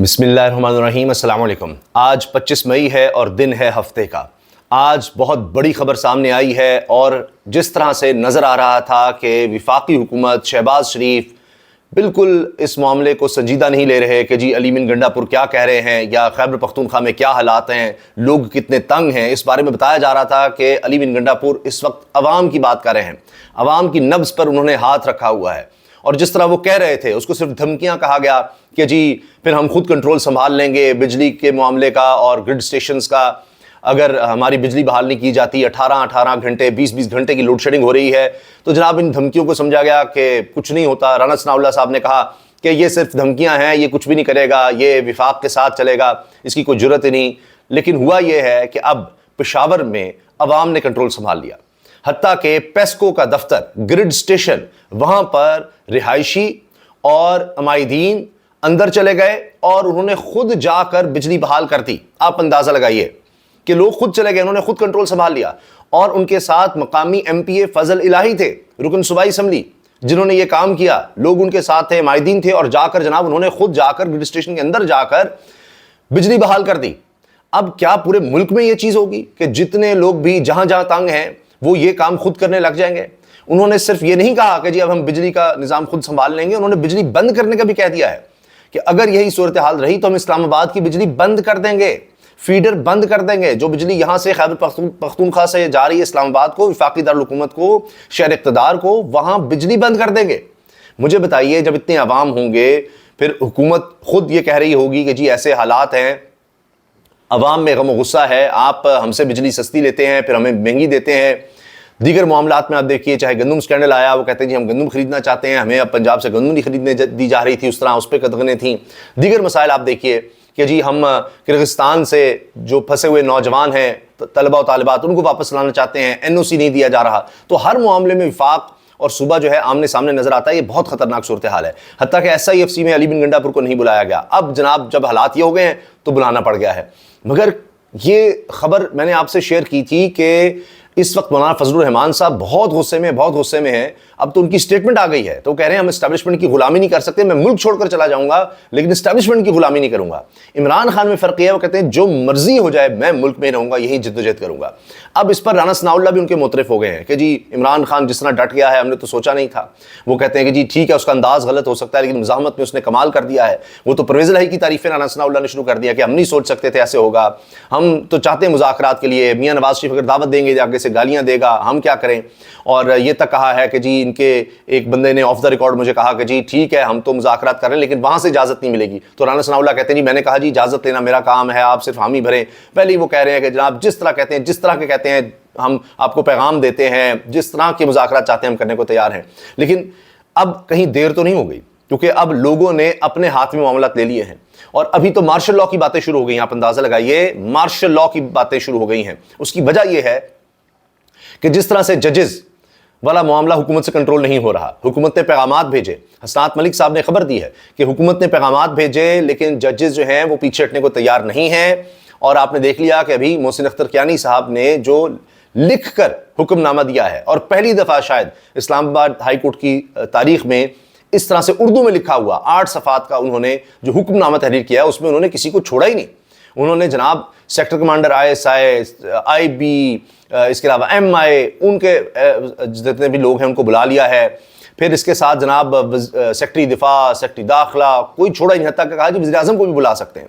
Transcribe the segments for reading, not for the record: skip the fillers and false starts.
بسم اللہ الرحمن الرحیم۔ السلام علیکم۔ آج 25 مئی ہے اور دن ہے ہفتے کا۔ آج بہت بڑی خبر سامنے آئی ہے اور جس طرح سے نظر آ رہا تھا کہ وفاقی حکومت شہباز شریف بالکل اس معاملے کو سنجیدہ نہیں لے رہے کہ جی علی من گنڈا پور کیا کہہ رہے ہیں یا خیبر پختونخوا میں کیا حالات ہیں، لوگ کتنے تنگ ہیں، اس بارے میں بتایا جا رہا تھا کہ علی من گنڈا پور اس وقت عوام کی بات کر رہے ہیں، عوام کی نبض پر انہوں نے ہاتھ رکھا ہوا ہے۔ اور جس طرح وہ کہہ رہے تھے اس کو صرف دھمکیاں کہا گیا کہ جی پھر ہم خود کنٹرول سنبھال لیں گے بجلی کے معاملے کا اور گرڈ سٹیشنز کا، اگر ہماری بجلی بحال نہیں کی جاتی، 18 گھنٹے 20 گھنٹے کی لوڈ شیڈنگ ہو رہی ہے، تو جناب ان دھمکیوں کو سمجھا گیا کہ کچھ نہیں ہوتا۔ رانا ثناء اللہ صاحب نے کہا کہ یہ صرف دھمکیاں ہیں، یہ کچھ بھی نہیں کرے گا، یہ وفاق کے ساتھ چلے گا، اس کی کوئی جرت ہی نہیں۔ لیکن ہوا یہ ہے کہ اب پشاور میں عوام نے کنٹرول سنبھال لیا، حتیٰ کہ پیسکو کا دفتر، گرڈ سٹیشن، وہاں پر رہائشی اور عمائدین اندر چلے گئے اور انہوں نے خود جا کر بجلی بحال کر دی۔ آپ اندازہ لگائیے کہ لوگ خود چلے گئے، انہوں نے خود کنٹرول سنبھال لیا، اور ان کے ساتھ مقامی ایم پی اے فضل الہی تھے، رکن صوبائی اسمبلی، جنہوں نے یہ کام کیا۔ لوگ ان کے ساتھ تھے، عمائدین تھے، اور جا کر جناب انہوں نے خود جا کر گرڈ اسٹیشن کے اندر جا کر بجلی بحال کر دی۔ اب کیا پورے ملک میں یہ چیز ہوگی کہ جتنے لوگ بھی جہاں جہاں تنگ ہیں وہ یہ کام خود کرنے لگ جائیں گے؟ انہوں نے صرف یہ نہیں کہا کہ جی اب ہم بجلی کا نظام خود سنبھال لیں گے، انہوں نے بجلی بند کرنے کا بھی کہہ دیا ہے کہ اگر یہی صورتحال رہی تو ہم اسلام آباد کی بجلی بند کر دیں گے، فیڈر بند کر دیں گے۔ جو بجلی یہاں سے خیبر پختونخوا سے جا رہی ہے اسلام آباد کو، وفاقی دارالحکومت کو، شہر اقتدار کو، وہاں بجلی بند کر دیں گے۔ مجھے بتائیے جب اتنے عوام ہوں گے، پھر حکومت خود یہ کہہ رہی ہوگی کہ جی ایسے حالات ہیں، عوام میں غم و غصہ ہے، آپ ہم سے بجلی سستی لیتے ہیں پھر ہمیں مہنگی دیتے ہیں۔ دیگر معاملات میں آپ دیکھیے، چاہے گندم سکینڈل آیا، وہ کہتے ہیں جی ہم گندم خریدنا چاہتے ہیں، ہمیں اب پنجاب سے گندم نہیں خریدنے دی جا رہی تھی، اس طرح اس پہ قدغنیں تھیں۔ دیگر مسائل آپ دیکھیے کہ جی ہم کرغزستان سے جو پھنسے ہوئے نوجوان ہیں، طلبہ و طالبات، ان کو واپس لانا چاہتے ہیں، این او سی نہیں دیا جا رہا۔ تو ہر معاملے میں وفاق اور صوبہ جو ہے آمنے سامنے نظر آتا ہے۔ یہ بہت خطرناک صورتحال ہے، حتیٰ کہ ایس آئی ایف سی میں علی بن گنڈا پور کو نہیں بلایا گیا۔ اب جناب جب حالات یہ ہو گئے ہیں تو بلانا پڑ گیا ہے۔ مگر یہ خبر میں نے آپ سے شیئر کی تھی کہ اس وقت مولانا فضل الرحمان صاحب بہت غصے میں ہیں۔ اب تو ان کی اسٹیٹمنٹ آ گئی ہے، تو کہہ رہے ہیں ہم اسٹیبلشمنٹ کی غلامی نہیں کر سکتے، میں ملک چھوڑ کر چلا جاؤں گا لیکن اسٹیبلشمنٹ کی غلامی نہیں کروں گا۔ عمران خان میں فرق یہ ہے، وہ کہتے ہیں جو مرضی ہو جائے میں ملک میں رہوں گا، یہی جدوجہد کروں گا۔ اب اس پر رانا ثناء اللہ بھی ان کے معترف ہو گئے ہیں کہ جی عمران خان جس طرح ڈٹ گیا ہے ہم نے تو سوچا نہیں تھا۔ وہ کہتے ہیں کہ جی ٹھیک ہے اس کا انداز غلط ہو سکتا ہے لیکن مزاحمت میں اس نے کمال کر دیا ہے۔ وہ تو پرویز الہی کی تعریفیں رانا ثناء اللہ نے شروع کر دیا کہ ہم نہیں سوچ سکتے تھے ایسے ہوگا، ہم تو چاہتے ہیں مذاکرات کے لیے، میاں نواز شریف اگر دعوت دیں گے آگے سے گالیاں دے گا، ہم کیا کریں؟ اور یہ تک کہا ہے کہ جی ان کے ایک بندے نے آف دا ریکارڈ مجھے کہا کہ جی ٹھیک ہے ہم تو مذاکرات کر رہے ہیں لیکن وہاں سے اجازت نہیں ملے گی۔ تو رانا ثناء اللہ کہتے ہیں جی میں نے کہا جی اجازت لینا میرا کام ہے، آپ صرف حامی بھریں۔ پہلے ہی وہ کہہ رہے ہیں کہ جناب جس طرح کہتے ہیں، جس طرح کے کہتے ہیں ہم آپ کو پیغام دیتے ہیں، جس طرح کے مذاکرات چاہتے ہیں ہم کرنے کو تیار ہیں۔ لیکن اب کہیں دیر تو نہیں ہو گئی، کیونکہ اب لوگوں نے اپنے ہاتھ میں معاملات لے لیے ہیں اور ابھی تو مارشل لاء کی باتیں شروع ہو گئی ہیں۔ آپ اندازہ لگائیے مارشل لاء کی باتیں شروع ہو گئی ہیں۔ اس کی وجہ یہ ہے کہ جس طرح سے ججز والا معاملہ حکومت سے کنٹرول نہیں ہو رہا، حکومت نے پیغامات بھیجے، حسنات ملک صاحب نے خبر دی ہے کہ حکومت نے پیغامات بھیجے لیکن ججز جو ہیں وہ پیچھے ہٹنے کو تیار نہیں ہیں۔ اور آپ نے دیکھ لیا کہ ابھی محسن اختر کیانی صاحب نے جو لکھ کر حکم نامہ دیا ہے، اور پہلی دفعہ شاید اسلام آباد ہائی کورٹ کی تاریخ میں اس طرح سے اردو میں لکھا ہوا 8 صفحات کا انہوں نے جو حکم نامہ تحریر کیا ہے، اس میں انہوں نے کسی کو چھوڑا ہی نہیں۔ انہوں نے جناب sector commander I S I, I B, اس کے علاوہ ایم آئی، ان کے جتنے بھی لوگ ہیں ان کو بلا لیا ہے۔ پھر اس کے ساتھ جناب سیکٹری دفاع، سیکٹری داخلہ، کوئی چھوڑا نہیں، حتیٰ کہ کہا کہ وزیر اعظم کو بھی بلا سکتے ہیں،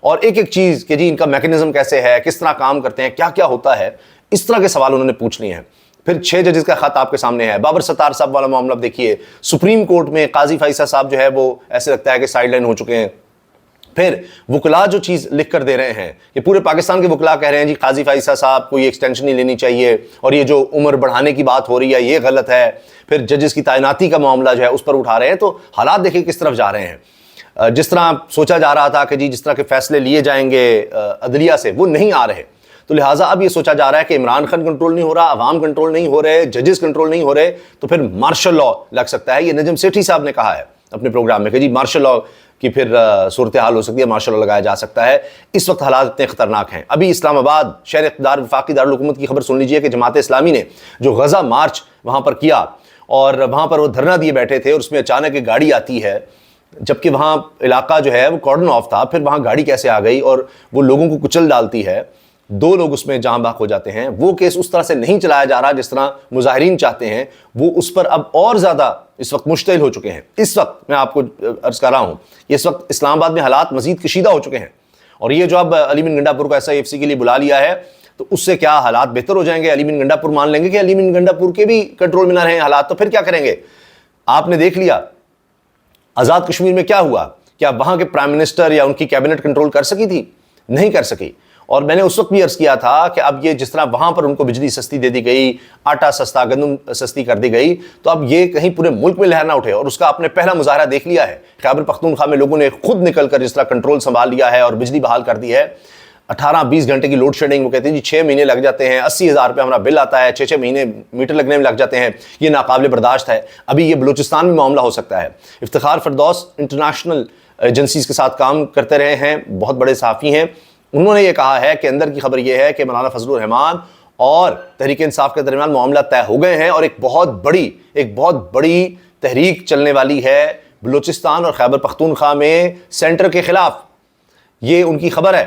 اور ایک ایک چیز کہ جی ان کا میکنزم کیسے ہے، کس طرح کام کرتے ہیں، کیا کیا ہوتا ہے، اس طرح کے سوال انہوں نے پوچھ لیے ہیں۔ پھر 6 ججز کا خط آپ کے سامنے ہے۔ بابر ستار صاحب والا معاملہ دیکھیے، سپریم کورٹ میں قاضی فائصہ صاحب جو ہے وہ ایسے لگتا ہے کہ سائیڈ لائن ہو چکے ہیں۔ پھر وکلاء جو چیز لکھ کر دے رہے ہیں کہ پورے پاکستان کے وکلاء کہہ رہے ہیں جی قاضی فائصہ صاحب کو یہ ایکسٹینشن نہیں لینی چاہیے، اور یہ جو عمر بڑھانے کی بات ہو رہی ہے یہ غلط ہے۔ پھر ججز کی تعیناتی کا معاملہ جو ہے اس پر اٹھا رہے ہیں۔ تو حالات دیکھیں کس طرف جا رہے ہیں۔ جس طرح سوچا جا رہا تھا کہ جی جس طرح کے فیصلے لیے جائیں گے عدلیہ سے، وہ نہیں آ رہے، تو لہٰذا اب یہ سوچا جا رہا ہے کہ عمران خان کنٹرول نہیں ہو رہا، عوام کنٹرول نہیں ہو رہے، ججز کنٹرول نہیں ہو رہے، تو پھر مارشل لاء لگ سکتا ہے۔ یہ نجم سیٹھی صاحب نے کہا ہے اپنے پروگرام میں کہ جی مارشل لاء کی پھر صورتحال ہو سکتی ہے، مارشل لاء لگایا جا سکتا ہے۔ اس وقت حالات اتنے خطرناک ہیں۔ ابھی اسلام آباد شہر اقتدار وفاقی دارالحکومت کی خبر سن لیجئے کہ جماعت اسلامی نے جو غزہ مارچ وہاں پر کیا اور وہاں پر وہ دھرنا دیے بیٹھے تھے، اور اس میں اچانک ایک گاڑی آتی ہے جبکہ وہاں علاقہ جو ہے وہ کارڈن آف تھا، پھر وہاں گاڑی کیسے آ گئی اور وہ لوگوں کو کچل ڈالتی ہے، 2 لوگ اس میں جاں بحق ہو جاتے ہیں. وہ کیس اس طرح سے نہیں چلایا جا رہا جس طرح مظاہرین چاہتے ہیں، وہ اس پر اب اور زیادہ اس وقت مشتعل ہو چکے ہیں. اس وقت میں آپ کو عرض کر رہا ہوں، اس وقت اسلام آباد میں حالات مزید کشیدہ ہو چکے ہیں، اور یہ جو اب علی بن گنڈا پور کو SIFC کے لیے بلا لیا ہے تو اس سے کیا حالات بہتر ہو جائیں گے؟ علی بن گنڈا پور مان لیں گے کہ علی بن گنڈا پور کے بھی کنٹرول میں نہ رہیں حالات، تو پھر کیا کریں گے؟ آپ نے دیکھ لیا آزاد کشمیر میں کیا ہوا. کیا وہاں کے پرائم منسٹر یا ان کی کیبنٹ کنٹرول کر سکی تھی؟ نہیں کر سکی. اور میں نے اس وقت بھی عرض کیا تھا کہ اب یہ جس طرح وہاں پر ان کو بجلی سستی دے دی گئی، آٹا سستا، گندم سستی کر دی گئی، تو اب یہ کہیں پورے ملک میں لہر نہ اٹھے. اور اس کا آپ نے پہلا مظاہرہ دیکھ لیا ہے. خیبر پختونخوا میں لوگوں نے خود نکل کر جس طرح کنٹرول سنبھال لیا ہے اور بجلی بحال کر دی ہے. 18-20 گھنٹے کی لوڈ شیڈنگ، وہ کہتے ہیں جی 6 مہینے لگ جاتے ہیں، 80,000 روپے ہمارا بل آتا ہے، 6 مہینے میٹر لگنے میں لگ جاتے ہیں، یہ ناقابل برداشت ہے. ابھی یہ بلوچستان میں معاملہ ہو سکتا ہے. افتخار فردوس انٹرنیشنل ایجنسیز کے ساتھ کام کرتے رہے ہیں، بہت بڑے صحافی ہیں. انہوں نے یہ کہا ہے کہ اندر کی خبر یہ ہے کہ مولانا فضل الرحمان اور تحریک انصاف کے درمیان معاملہ طے ہو گئے ہیں، اور ایک بہت بڑی تحریک چلنے والی ہے بلوچستان اور خیبر پختونخوا میں سینٹر کے خلاف. یہ ان کی خبر ہے.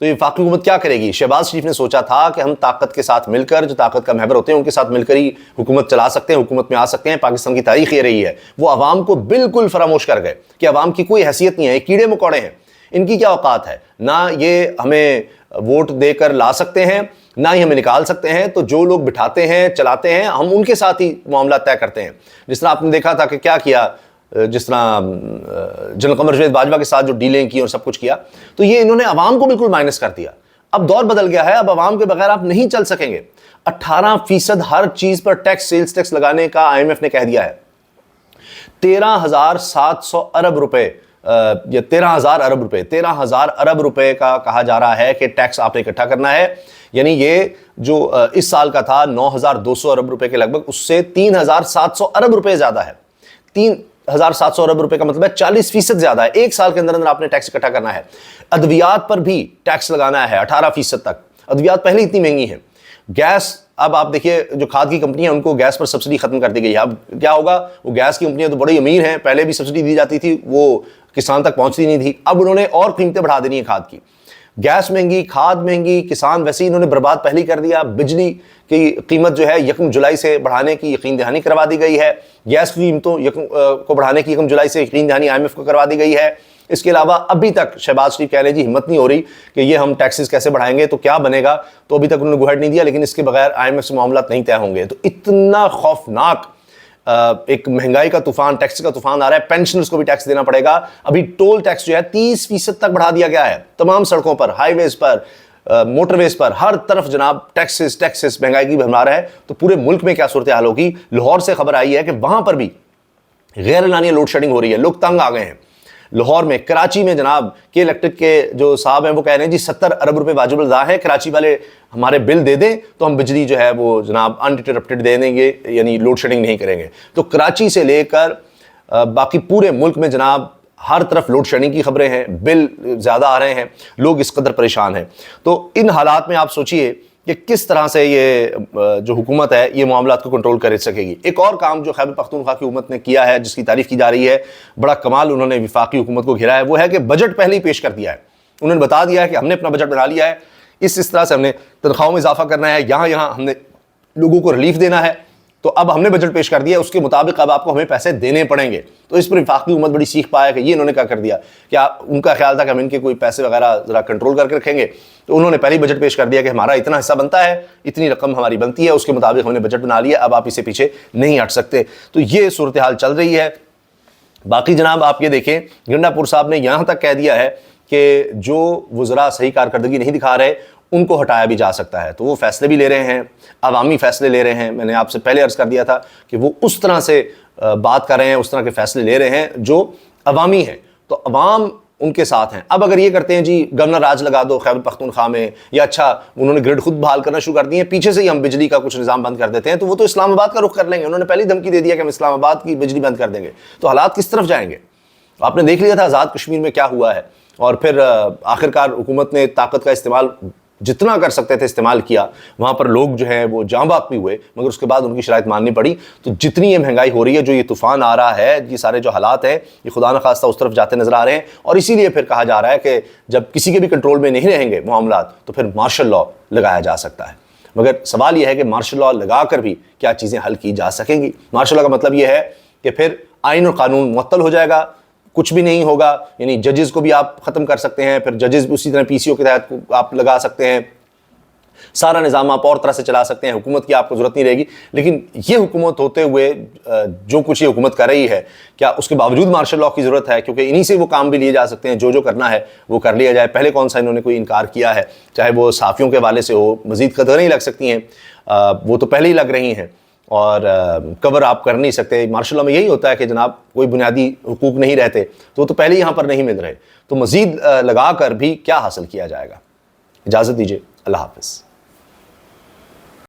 تو یہ وفاقی حکومت کیا کرے گی؟ شہباز شریف نے سوچا تھا کہ ہم طاقت کے ساتھ مل کر، جو طاقت کا محور ہوتے ہیں ان کے ساتھ مل کر ہی حکومت چلا سکتے ہیں، حکومت میں آ سکتے ہیں. پاکستان کی تاریخ یہ رہی ہے. وہ عوام کو بالکل فراموش کر گئے کہ عوام کی کوئی حیثیت نہیں ہے، یہ کیڑے مکوڑے ہیں، ان کی کیا اوقات ہے، نہ یہ ہمیں ووٹ دے کر لا سکتے ہیں نہ ہی ہمیں نکال سکتے ہیں. تو جو لوگ بٹھاتے ہیں چلاتے ہیں، ہم ان کے ساتھ ہی معاملہ طے کرتے ہیں. جس طرح آپ نے دیکھا تھا کہ کیا کیا، جس طرح جنرل قمر جاوید باجوہ کے ساتھ جو ڈیلیں کی اور سب کچھ کیا، تو یہ انہوں نے عوام کو بالکل مائنس کر دیا. اب دور بدل گیا ہے، اب عوام کے بغیر آپ نہیں چل سکیں گے. 18% ہر چیز پر ٹیکس، سیلز ٹیکس لگانے کا IMF نے کہہ دیا ہے. 13,700 ارب روپے یا 13,000 ارب روپے کا کہا جا رہا ہے کہ ٹیکس آپ نے اکٹھا کرنا ہے. یعنی یہ جو اس سال کا تھا 9,200 ارب روپے کے لگ بھگ، اس سے 3,700 ارب روپے زیادہ ہے. 3,700 ارب روپے کا مطلب ہے 40% زیادہ ہے. ایک سال کے اندر آپ نے ٹیکس اکٹھا کرنا ہے. ادویات پر بھی ٹیکس لگانا ہے 18% تک. ادویات پہلے اتنی مہنگی ہیں. گیس، اب آپ دیکھیے جو کھاد کی کمپنی ہیں ان کو گیس پر سبسڈی ختم کر دی گئی ہے. اب کیا ہوگا؟ وہ گیس کی کمپنیاں تو بڑی امیر ہیں، پہلے بھی سبسڈی دی جاتی تھی، وہ کسان تک پہنچتی نہیں تھی. اب انہوں نے اور قیمتیں بڑھا دینی ہیں کھاد کی. گیس مہنگی، کھاد مہنگی، کسان ویسے ہی انہوں نے برباد پہلے ہی کر دیا. بجلی کی قیمت جو ہے 1 جولائی سے بڑھانے کی یقین دہانی کروا دی گئی ہے. گیس کی قیمتوں کو بڑھانے کی 1 جولائی سے یقین دہانی IMF کو کروا دی گئی ہے. اس کے علاوہ ابھی تک شہباز شریف کہہ رہے ہیں جی ہمت نہیں ہو رہی کہ یہ ہم ٹیکسز کیسے بڑھائیں گے، تو کیا بنے گا، تو ابھی تک انہوں نے گو ہیڈ نہیں دیا. لیکن اس کے بغیر IMF سے معاملات نہیں طے ہوں گے. تو اتنا خوفناک ایک مہنگائی کا طوفان، ٹیکس کا طوفان آ رہا ہے. پینشنرز کو بھی ٹیکس دینا پڑے گا. ابھی ٹول ٹیکس جو ہے 30% تک بڑھا دیا گیا ہے. تمام سڑکوں پر، ہائی ویز پر، موٹر ویز پر، ہر طرف جناب ٹیکسز مہنگائی کی بھرمار ہے. تو پورے ملک میں کیا صورتحال ہوگی؟ لاہور سے خبر آئی ہے کہ وہاں پر بھی غیر اعلانیہ لوڈ شیڈنگ ہو رہی ہے. لوگ تنگ آ گئے ہیں. لاہور میں، کراچی میں جناب کے الیکٹرک کے جو صاحب ہیں وہ کہہ رہے ہیں جی 70 ارب روپے واجب الادا ہے، کراچی والے ہمارے بل دے دیں تو ہم بجلی جو ہے وہ جناب انٹرپٹڈ دے دیں گے، یعنی لوڈ شیڈنگ نہیں کریں گے. تو کراچی سے لے کر باقی پورے ملک میں جناب ہر طرف لوڈ شیڈنگ کی خبریں ہیں، بل زیادہ آ رہے ہیں، لوگ اس قدر پریشان ہیں. تو ان حالات میں آپ سوچئے کہ کس طرح سے یہ جو حکومت ہے یہ معاملات کو کنٹرول کر سکے گی. ایک اور کام جو خیبر پختونخوا کی حکومت نے کیا ہے جس کی تعریف کی جا رہی ہے، بڑا کمال انہوں نے وفاقی حکومت کو گھیرا ہے، وہ ہے کہ بجٹ پہلے ہی پیش کر دیا ہے. انہوں نے بتا دیا ہے کہ ہم نے اپنا بجٹ بنا لیا ہے، اس طرح سے ہم نے تنخواہوں میں اضافہ کرنا ہے، یہاں ہم نے لوگوں کو ریلیف دینا ہے. تو اب ہم نے بجٹ پیش کر دیا، اس کے مطابق اب آپ کو ہمیں پیسے دینے پڑیں گے. تو اس پر وفاقی حکومت بڑی سیکھ پایا کہ یہ انہوں نے کیا کر دیا. کیا ان کا خیال تھا کہ ہم ان کے کوئی پیسے وغیرہ ذرا کنٹرول کر کے رکھیں گے، تو انہوں نے پہلے بجٹ پیش کر دیا کہ ہمارا اتنا حصہ بنتا ہے، اتنی رقم ہماری بنتی ہے، اس کے مطابق ہم نے بجٹ بنا لیا، اب آپ اسے پیچھے نہیں ہٹ سکتے. تو یہ صورتحال چل رہی ہے. باقی جناب آپ یہ دیکھیں، گنڈا پور صاحب نے یہاں تک کہہ دیا ہے کہ جو وزراء صحیح کارکردگی نہیں دکھا رہے ان کو ہٹایا بھی جا سکتا ہے. تو وہ فیصلے بھی لے رہے ہیں، عوامی فیصلے لے رہے ہیں. میں نے آپ سے پہلے عرض کر دیا تھا کہ وہ اس طرح سے بات کر رہے ہیں، اس طرح کے فیصلے لے رہے ہیں جو عوامی ہیں. تو عوام ان کے ساتھ ہیں. اب اگر یہ کرتے ہیں جی گورنر راج لگا دو خیبر پختونخوا میں، یا اچھا انہوں نے گرڈ خود بحال کرنا شروع کر دیے، پیچھے سے ہی ہم بجلی کا کچھ نظام بند کر دیتے ہیں، تو وہ تو اسلام آباد کا رخ کر لیں گے. انہوں نے پہلی دھمکی دے دیا کہ ہم اسلام آباد کی بجلی بند کر دیں گے. تو حالات کس طرف جائیں گے؟ آپ نے دیکھ لیا تھا آزاد کشمیر میں کیا ہوا ہے. اور پھر آخرکار حکومت نے طاقت کا استعمال جتنا کر سکتے تھے استعمال کیا. وہاں پر لوگ جو ہیں وہ جاں باق بھی ہوئے, مگر اس کے بعد ان کی شرائط ماننی پڑی. تو جتنی یہ مہنگائی ہو رہی ہے, جو یہ طوفان آ رہا ہے, یہ سارے جو حالات ہیں یہ خدا نخواستہ اس طرف جاتے نظر آ رہے ہیں. اور اسی لیے پھر کہا جا رہا ہے کہ جب کسی کے بھی کنٹرول میں نہیں رہیں گے معاملات تو پھر مارشل لاء لگایا جا سکتا ہے. مگر سوال یہ ہے کہ مارشل لاء لگا کر بھی کیا چیزیں حل کی جا سکیں گی؟ مارشل لاء کا مطلب یہ ہے کہ پھر آئین اور قانون معطل ہو جائے گا, کچھ بھی نہیں ہوگا. یعنی ججز کو بھی آپ ختم کر سکتے ہیں, پھر ججز بھی اسی طرح پی سی او کے تحت آپ لگا سکتے ہیں, سارا نظام آپ اور طرح سے چلا سکتے ہیں, حکومت کی آپ کو ضرورت نہیں رہے گی. لیکن یہ حکومت ہوتے ہوئے جو کچھ یہ حکومت کر رہی ہے, کیا اس کے باوجود مارشل لاء کی ضرورت ہے؟ کیونکہ انہی سے وہ کام بھی لیے جا سکتے ہیں, جو کرنا ہے وہ کر لیا جائے. پہلے کون سا انہوں نے کوئی انکار کیا ہے, چاہے وہ صحافیوں کے حوالے سے ہو. مزید قدریں لگ سکتی ہیں, وہ تو پہلے ہی لگ رہی ہیں, اور کور آپ کر نہیں سکتے. مارشل لاء میں یہی ہوتا ہے کہ جناب کوئی بنیادی حقوق نہیں رہتے تو وہ تو پہلے ہی یہاں پر نہیں مل رہے, تو مزید لگا کر بھی کیا حاصل کیا جائے گا؟ اجازت دیجیے, اللہ حافظ.